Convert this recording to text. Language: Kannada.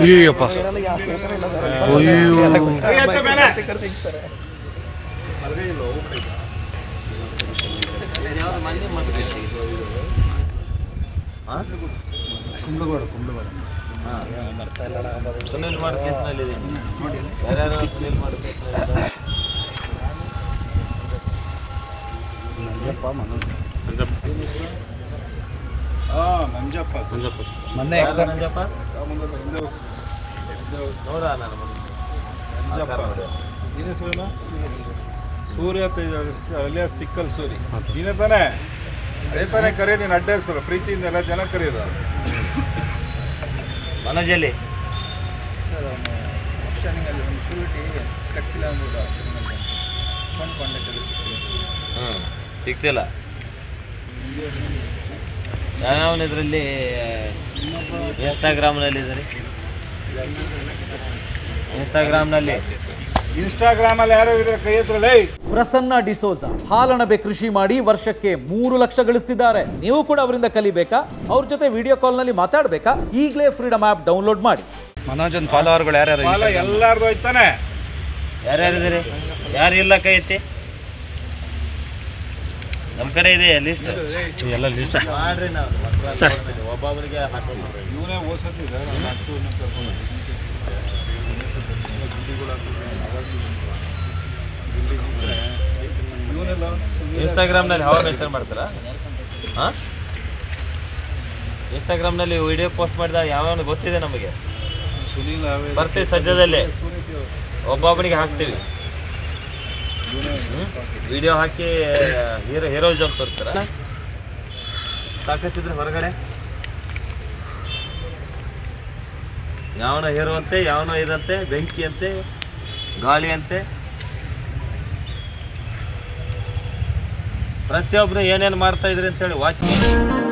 ಅಯ್ಯಪ್ಪ ಸುನಿಲ್ ಮಾಡ್ ಕೇಸ್ನಲ್ಲಿ ಯಾರ್ಯಾರು ಸುನಿಲ್ ಮಾಡ್ ಕೇಸ್ನಲ್ಲಿ ಸೂರ್ಯ ಅಲಿಯಾಸ್ ತಿಕ್ಕಲ್ ಸೂರಿ ನೀನೇ ತಾನೇ ಅದೇ ತಾನೇ ಕರೆಯೋದು ನೀನು ಅಡ್ಡ ಹೆಸರು ಪ್ರೀತಿಯಿಂದ ಎಲ್ಲ ಜನ ಕರೆಯೋದು ಮನೋಜಲ್ಲಿ ಸರ್ ಆಪ್ಷನಿಂಗಲ್ಲಿ ಒಂದು ಶೂರಿಟಿ ಕಟ್ಸಿಲ್ಲ ಅಂದ್ಬಿಟ್ಟು ಆಪ್ಷನಿಂಗಲ್ಲಿ ಫೋನ್ ಕಾಂಟ್ಯಾಕ್ಟಲ್ಲಿ ಸಿಕ್ಕಿಲ್ಲ ಸರ್ ಸಿಗ್ತಿಲ್ಲ ಯಾವ್ಯಾವನ ಇದರಲ್ಲಿ ಇನ್ಸ್ಟಾಗ್ರಾಮ್ನಲ್ಲಿ ಇದ್ದಾರೆ ಇನ್ಸ್ಟಾಗ್ರಾಮಲ್ಲಿ ಯಾರು ಇದ್ರೆ ಕೈ ಹತ್ರಲೇ. ಪ್ರಸನ್ನ ಡಿಸೋಜ ಹಾಲಣಬೆ ಕೃಷಿ ಮಾಡಿ ವರ್ಷಕ್ಕೆ 3 ಲಕ್ಷ ಗಳಿಸ್ತಿದ್ದಾರೆ. ನೀವು ಕೂಡ ಅವರಿಂದ ಕಲಿಬೇಕಾ? ಅವ್ರ ಜೊತೆ ವಿಡಿಯೋ ಕಾಲ್ನಲ್ಲಿ ಮಾತಾಡಬೇಕಾ? ಈಗಲೇ ಫ್ರೀಡಮ್ ಆ್ಯಪ್ ಡೌನ್ಲೋಡ್ ಮಾಡಿ. ಮನೋಜನ್ ಫಾಲೋವರ್ಗಳು ಯಾರ್ಯಾರು? ಎಲ್ಲಾರ್ದು ಹೋಯ್ತಾನೆ. ಯಾರ್ಯಾರಿದ್ದೀರಿ? ಯಾರು ಇಲ್ಲ ಕೈ ಎತ್ತಿ. ನಮ್ಮ ಕಡೆ ಇದೆ ಲಿಸ್ಟ್ ಎಲ್ಲ ಲಿಸ್ಟ್ ಮಾಡ್ರಿ. ನಾವು ಒಬ್ಬೊಬ್ಬರಿಗೆ ಹಾಕೊಂಡು ಇವನೇ ಓದಿಸ್ತೀವಿ ಸರ್. ಇನ್ಸ್ಟಾಗ್ರಾಮ್ನಲ್ಲಿ ಹವಾ ಮೆನ್ಷನ್ ಮಾಡ್ತಾರಾ? ಹಾಂ, ಇನ್ಸ್ಟಾಗ್ರಾಮ್ನಲ್ಲಿ ವಿಡಿಯೋ ಪೋಸ್ಟ್ ಮಾಡಿದಾಗ ಯಾವ್ಯಾವ ಗೊತ್ತಿದೆ ನಮಗೆ. ಬರ್ತೀವಿ ಸದ್ಯದಲ್ಲೇ, ಒಬ್ಬೊಬ್ಬನಿಗೆ ಹಾಕ್ತೀವಿ. ವಿಡಿಯೋ ಹಾಕಿ ಹೀರೋಯಿಸಮ್ ತೋರಿಸ್ತಾರ. ತಾಕತ್ತಿದ್ರೆ ಹೊರಗಡೆ ಯಾವನೋ ಹೀರೋ ಅಂತೆ, ಯಾವನೋ ಇದಂತೆ, ಬೆಂಕಿ ಅಂತೆ, ಗಾಳಿ ಅಂತೆ. ಪ್ರತಿಯೊಬ್ಬರು ಏನೇನು ಮಾಡ್ತಾ ಇದ್ರಿ ಅಂತೇಳಿ ವಾಚ್ ಮಾಡಿ.